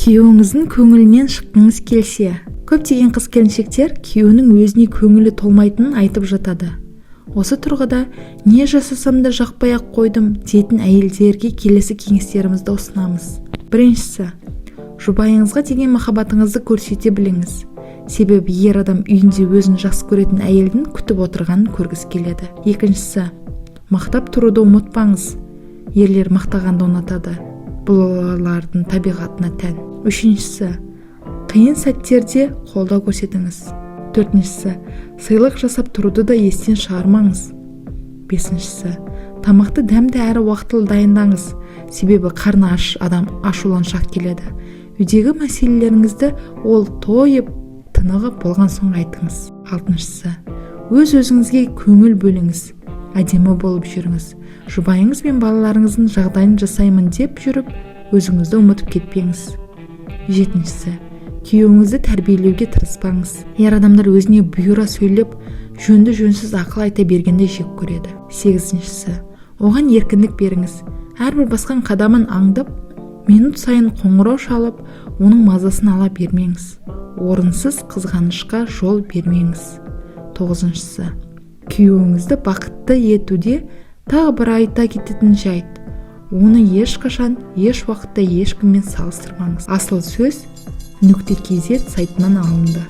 Күйеуіңіздің көңілінен шыққыңыз келсе. Көптеген қыз-келіншектер күйеуінің өзіне көңілі толмайтынын айтып жатады. Осы тұрғыда не жасасам да жақпай-ақ қойдым дейтін әйелдерге келесі кеңестерімізді ұсынамыз. Біріншісі, жұбайыңызға деген махаббатыңызды көрсете біліңіз. Себебі ер адам үйінде өзін жақсы көретін әйелдің күтіп отырғанын көргісі келеді. Екіншісі, мақтап тұруды ұмытпаңыз. Ерлер мақтағанды ұнатады. Бұл олардың табиғатына тән. Үшіншісі, қиын сәттерде қолдау көрсетіңіз. Төртіншісі, сыйлық жасап тұруды да естен шығармаңыз. Бесіншісі, тамақты дәмді әрі уақытылы дайындаңыз. Себебі қарны аш адам ашуланшақ келеді. Үйдегі мәселелеріңізді ол тойып, тынығып болған соң айтыңыз. Алтыншысы, өз-өзіңізге көңіл бөліңіз. Әдемі болып жүріңіз. Жұбайыңыз бен балаларыңыздың жағдайын жасаймын деп жүріп, өзіңізді ұмытып кетпеңіз. Жетіншісі, күйеуіңізді тәрбиелеуге тырыспаңыз. Ер адамдар өзіне бұйыра сөйлеп, жөнді-жөнсіз ақыл айта бергенде жек көреді. Сегізіншісі, оған еркіндік беріңіз. Әрбір басқан қадамын аңдып, минут сайын қоңырау шалып, оның мазасын ала бермеңіз. Орынсыз қызғанышқа жол бермеңіз. Тоғызыншысы, күйеуіңізді бақытты етуде тағы бір айта кететін жайт. Оны ешқашан, еш уақытта ешкіммен салыстырмаңыз. Асыл сөз .kz сайтынан алынды.